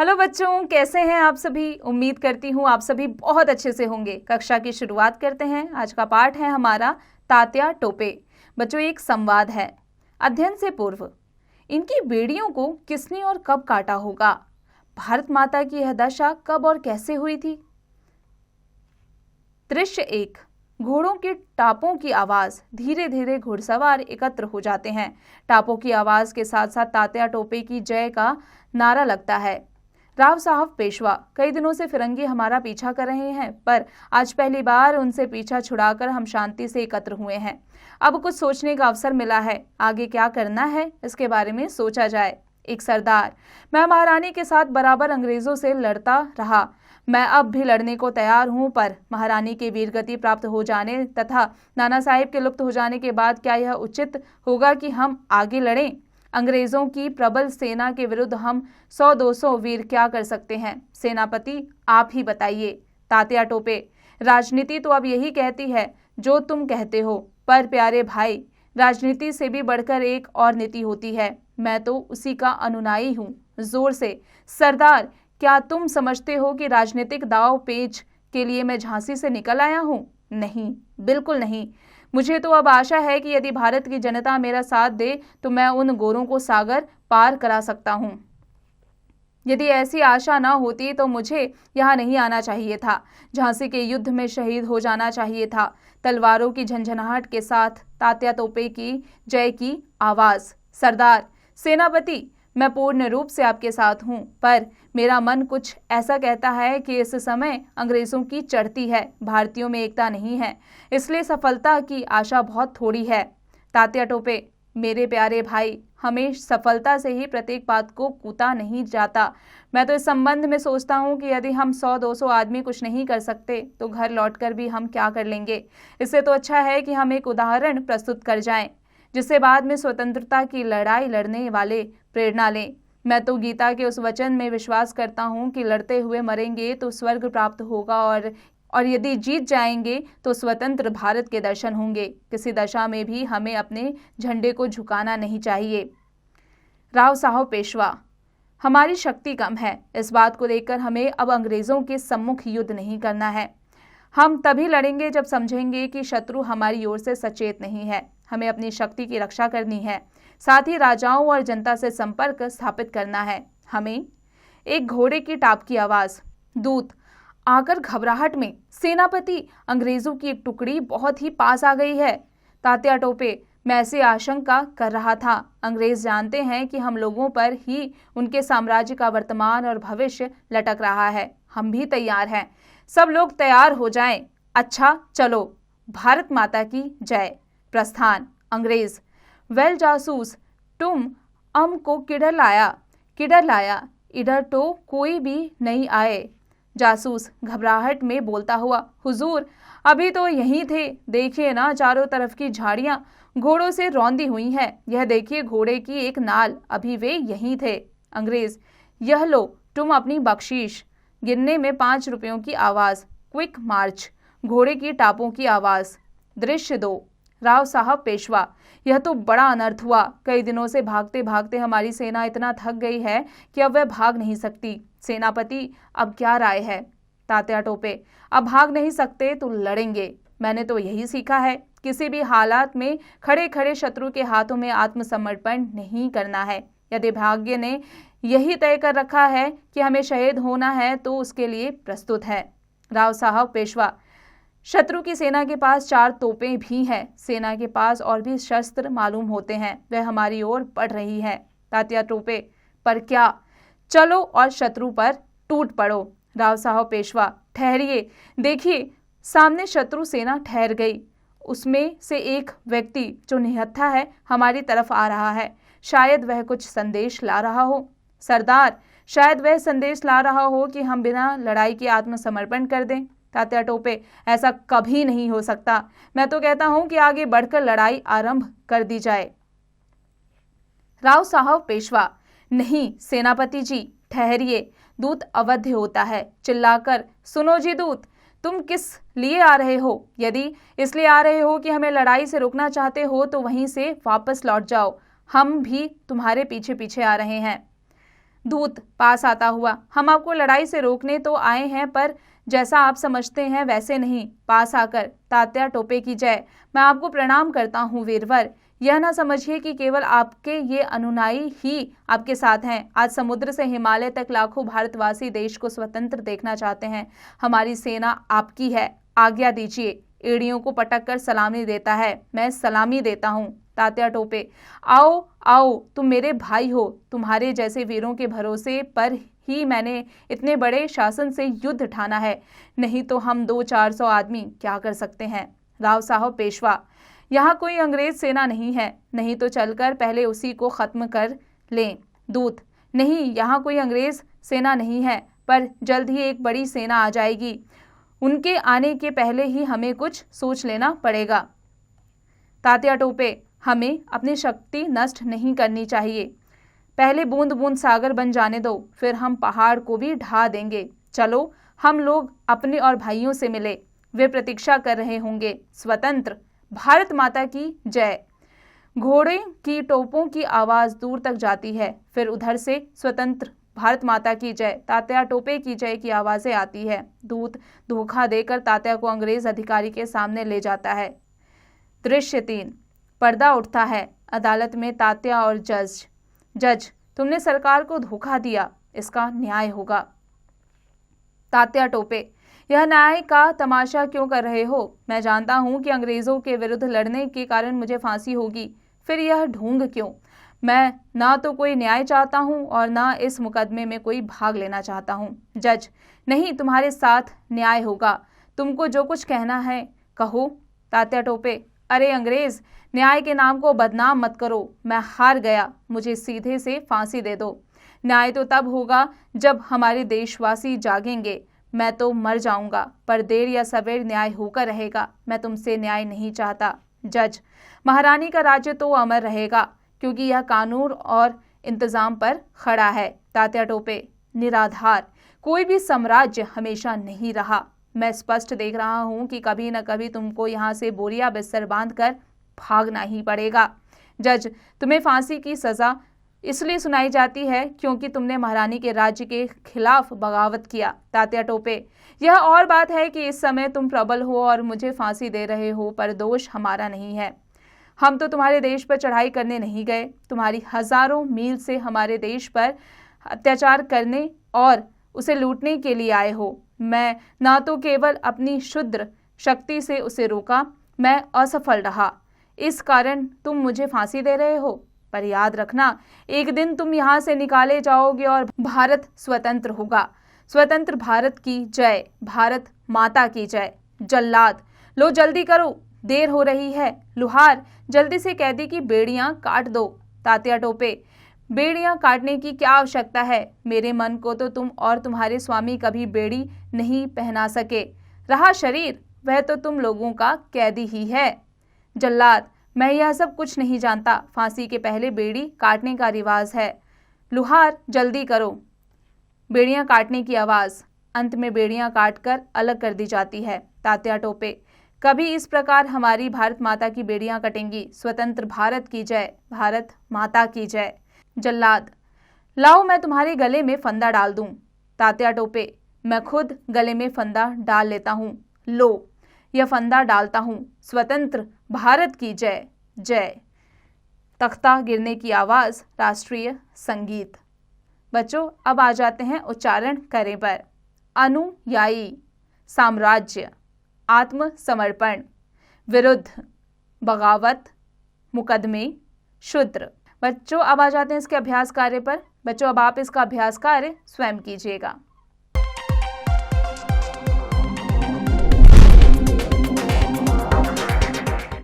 Hello बच्चों, कैसे हैं आप सभी। उम्मीद करती हूँ आप सभी बहुत अच्छे से होंगे। कक्षा की शुरुआत करते हैं। आज का पाठ है हमारा तात्या टोपे। बच्चों, एक संवाद है। अध्ययन से पूर्व इनकी बेड़ियों को किसने और कब काटा होगा? भारत माता की यह दशा कब और कैसे हुई थी? दृश्य 1। घोड़ों के टापों की आवाज। धीरे धीरे घुड़सवार एकत्र हो जाते हैं। टापों की आवाज के साथ साथ तात्या टोपे की जय का नारा लगता है। राव साहब पेशवा, कई दिनों से फिरंगी हमारा पीछा कर रहे हैं, पर आज पहली बार उनसे पीछा छुड़ाकर हम शांति से एकत्र हुए हैं। अब कुछ सोचने का अवसर मिला है। आगे क्या करना है इसके बारे में सोचा जाए। एक सरदार, मैं महारानी के साथ बराबर अंग्रेजों से लड़ता रहा। मैं अब भी लड़ने को तैयार हूं, पर महारानी के वीरगति प्राप्त हो जाने तथा नाना साहिब के लुप्त हो जाने के बाद क्या यह उचित होगा कि हम आगे लड़ें? अंग्रेजों की प्रबल सेना के विरुद्ध हम 100-200 वीर क्या कर सकते हैं? सेनापति, आप ही बताइए। तात्या टोपे, राजनीति तो अब यही कहती है जो तुम कहते हो, पर प्यारे भाई, राजनीति से भी बढ़कर एक और नीति होती है। मैं तो उसी का अनुयायी हूँ। जोर से। सरदार, क्या तुम समझते हो कि राजनीतिक दाव पेच के लिए मैं झांसी से निकल आया हूँ? नहीं, बिल्कुल नहीं। मुझे तो अब आशा है कि यदि भारत की जनता मेरा साथ दे तो मैं उन गोरों को सागर पार करा सकता हूँ। यदि ऐसी आशा ना होती तो मुझे यहाँ नहीं आना चाहिए था। झांसी के युद्ध में शहीद हो जाना चाहिए था। तलवारों की झंझनाहट के साथ तात्या टोपे की जय की आवाज। सरदार, सेनापति, मैं पूर्ण रूप से आपके साथ हूँ, पर मेरा मन कुछ ऐसा कहता है कि इस समय अंग्रेजों की चढ़ती है, भारतीयों में एकता नहीं है, इसलिए सफलता की आशा बहुत थोड़ी है। तात्या टोपे, मेरे प्यारे भाई, हमें सफलता से ही प्रत्येक बात को कूटा नहीं जाता। मैं तो इस संबंध में सोचता हूँ कि यदि हम 100-200 आदमी कुछ नहीं कर सकते तो घर लौटकर भी हम क्या कर लेंगे। इससे तो अच्छा है कि हम एक उदाहरण प्रस्तुत कर जाएं, जिससे बाद में स्वतंत्रता की लड़ाई लड़ने वाले प्रेरणा लें। मैं तो गीता के उस वचन में विश्वास करता हूँ कि लड़ते हुए मरेंगे तो स्वर्ग प्राप्त होगा, और यदि जीत जाएंगे तो स्वतंत्र भारत के दर्शन होंगे। किसी दशा में भी हमें अपने झंडे को झुकाना नहीं चाहिए। राव साहब पेशवा, हमारी शक्ति कम है, इस बात को लेकर हमें अब अंग्रेजों के सम्मुख युद्ध नहीं करना है। हम तभी लड़ेंगे जब समझेंगे कि शत्रु हमारी ओर से सचेत नहीं है। हमें अपनी शक्ति की रक्षा करनी है, साथ ही राजाओं और जनता से संपर्क स्थापित करना है। हमें एक घोड़े की टाप की आवाज। दूत आकर घबराहट में, सेनापति, अंग्रेजों की एक टुकड़ी बहुत ही पास आ गई है। तात्या टोपे, मैं ऐसी आशंका कर रहा था। अंग्रेज जानते हैं कि हम लोगों पर ही उनके साम्राज्य का वर्तमान और भविष्य लटक रहा है। हम भी तैयार हैं। सब लोग तैयार हो जाएं। अच्छा, चलो। भारत माता की जय। प्रस्थान। अंग्रेज, वेल जासूस, तुम को किधर लाया? किधर लाया? इधर तो कोई भी नहीं आए। जासूस घबराहट में बोलता हुआ, हुजूर, अभी तो यहीं थे। देखिए ना, चारों तरफ की झाड़ियां घोड़ों से रौंदी हुई हैं। यह देखिए घोड़े की एक नाल, अभी वे यहीं थे। अंग्रेज, यह लो तुम अपनी बख्शीश। गिनने में 5 रुपयों की आवाज। क्विक मार्च। घोड़े की टापों की आवाज। दृश्य 2। राव साहब पेशवा, यह तो बड़ा अनर्थ हुआ। कई दिनों से भागते भागते हमारी सेना इतना थक गई है कि अब वह भाग नहीं सकती। सेनापति, अब क्या राय है? तात्या टोपे, अब भाग नहीं सकते तो लड़ेंगे। मैंने तो यही सीखा है, किसी भी हालात में खड़े खड़े शत्रु के हाथों में आत्मसमर्पण नहीं करना है। यदि भाग्य ने यही तय कर रखा है कि हमें शहीद होना है तो उसके लिए प्रस्तुत है। राव साहब पेशवा, शत्रु की सेना के पास 4 तोपें भी हैं। सेना के पास और भी शस्त्र मालूम होते हैं। वह हमारी ओर बढ़ रही है। तात्या टोपे, पर क्या? चलो और शत्रु पर टूट पड़ो। राव साहब पेशवा, ठहरिए, देखिए सामने शत्रु सेना ठहर गई। उसमें से एक व्यक्ति जो निहत्था है हमारी तरफ आ रहा है। शायद वह कुछ संदेश ला रहा हो। सरदार, शायद वह संदेश ला रहा हो कि हम बिना लड़ाई के आत्मसमर्पण कर दें। तात्या टोपे, ऐसा कभी नहीं हो सकता। मैं तो कहता हूं कि आगे बढ़कर लड़ाई आरंभ कर दी जाए। राव साहब पेशवा, नहीं सेनापति जी, ठहरिए। दूत अवध्य होता है। चिल्लाकर, सुनो जी दूत, तुम किस लिए आ रहे हो? यदि इसलिए आ रहे हो कि हमें लड़ाई से रोकना चाहते हो तो वहीं से वापस लौट जाओ। हम भी तुम्हारे पीछे पीछे आ रहे हैं। दूत पास आता हुआ, हम आपको लड़ाई से रोकने तो आए हैं, पर जैसा आप समझते हैं वैसे नहीं। पास आकर, तात्या टोपे की जय। मैं आपको प्रणाम करता हूँ वीरवर। यह ना समझिए कि केवल आपके ये अनुयायी ही आपके साथ हैं। आज समुद्र से हिमालय तक लाखों भारतवासी देश को स्वतंत्र देखना चाहते हैं। हमारी सेना आपकी है, आज्ञा दीजिए। एड़ियों को पटक कर सलामी देता है। मैं सलामी देता हूँ। तात्या टोपे, आओ आओ, तुम मेरे भाई हो। तुम्हारे जैसे वीरों के भरोसे पर ही मैंने इतने बड़े शासन से युद्ध ठाना है, नहीं तो हम 200-400 आदमी क्या कर सकते हैं। राव साहब पेशवा, यहाँ कोई अंग्रेज सेना नहीं है, नहीं तो चलकर पहले उसी को खत्म कर लें। दूत, नहीं, यहाँ कोई अंग्रेज सेना नहीं है, पर जल्द ही एक बड़ी सेना आ जाएगी। उनके आने के पहले ही हमें कुछ सोच लेना पड़ेगा। तात्या टोपे, हमें अपनी शक्ति नष्ट नहीं करनी चाहिए। पहले बूंद बूंद सागर बन जाने दो, फिर हम पहाड़ को भी ढा देंगे। चलो, हम लोग अपने और भाइयों से मिले, वे प्रतीक्षा कर रहे होंगे। स्वतंत्र भारत माता की जय। घोड़े की टोपों की आवाज दूर तक जाती है, फिर उधर से स्वतंत्र भारत माता की जय, तात्या टोपे की जय की आवाजें आती है। दूत धोखा देकर तात्या को अंग्रेज अधिकारी के सामने ले जाता है। दृश्य 3, पर्दा उठता है। अदालत में तात्या और जज, तुमने सरकार को धोखा दिया, इसका न्याय होगा। तात्या टोपे, यह न्याय का तमाशा क्यों कर रहे हो? मैं जानता हूं कि अंग्रेजों के विरुद्ध लड़ने के कारण मुझे फांसी होगी, फिर यह ढोंग क्यों? मैं ना तो कोई न्याय चाहता हूं और ना इस मुकदमे में कोई भाग लेना चाहता हूं। जज, नहीं, तुम्हारे साथ न्याय होगा। तुमको जो कुछ कहना है कहो। तात्या टोपे, अरे अंग्रेज, न्याय के नाम को बदनाम मत करो। मैं हार गया, मुझे सीधे से फांसी दे दो। न्याय तो तब होगा जब हमारे देशवासी जागेंगे। मैं तो मर जाऊंगा, पर देर या सवेर न्याय होकर रहेगा। मैं तुमसे न्याय नहीं चाहता। जज, महारानी का राज्य तो अमर रहेगा, क्योंकि यह कानून और इंतजाम पर खड़ा है। तात्या टोपे, निराधार कोई भी साम्राज्य हमेशा नहीं रहा। मैं स्पष्ट देख रहा हूं कि कभी न कभी तुमको यहाँ से बोरिया बिस्तर बांधकर भागना ही पड़ेगा। जज, तुम्हें फांसी की सजा इसलिए सुनाई जाती है क्योंकि तुमने महारानी के राज्य के खिलाफ बगावत किया। तात्या टोपे, यह और बात है कि इस समय तुम प्रबल हो और मुझे फांसी दे रहे हो, पर दोष हमारा नहीं है। हम तो तुम्हारे देश पर चढ़ाई करने नहीं गए। तुम्हारी हजारों मील से हमारे देश पर अत्याचार करने और उसे लूटने के लिए आए हो। मैं ना तो केवल अपनी क्षुद्र शक्ति से उसे रोका, मैं असफल रहा। इस कारण तुम मुझे फांसी दे रहे हो, पर याद रखना, एक दिन तुम यहाँ से निकाले जाओगे और भारत स्वतंत्र होगा। स्वतंत्र भारत की जय, भारत माता की जय। जल्लाद, लो जल्दी करो, देर हो रही है। लुहार, जल्दी से कैदी की बेड़ियां काट दो। तात्या टोपे, बेड़ियां काटने की क्या आवश्यकता है? मेरे मन को तो तुम और तुम्हारे स्वामी कभी बेड़ी नहीं पहना सके। रहा शरीर, वह तो तुम लोगों का कैदी ही है। जल्लाद, मैं यह सब कुछ नहीं जानता। फांसी के पहले बेड़ी काटने का रिवाज है। लुहार, जल्दी करो। बेड़ियां काटने की आवाज, अंत में बेड़ियां काटकर अलग कर दी जाती है। तात्या टोपे, कभी इस प्रकार हमारी भारत माता की बेड़ियां कटेंगी। स्वतंत्र भारत की जय, भारत माता की जय। जल्लाद, लाओ मैं तुम्हारे गले में फंदा डाल दूं। तात्या टोपे, मैं खुद गले में फंदा डाल लेता हूं। लो, यह फंदा डालता हूं। स्वतंत्र भारत की जय, जय। तख्ता गिरने की आवाज, राष्ट्रीय संगीत। बच्चों, अब आ जाते हैं उच्चारण करें पर। अनुयायी, साम्राज्य, आत्मसमर्पण, विरुद्ध, बगावत, मुकदमे, शूद्र। बच्चों, अब आ जाते हैं इसके अभ्यास कार्य पर। बच्चों, अब आप इसका अभ्यास कार्य स्वयं कीजिएगा।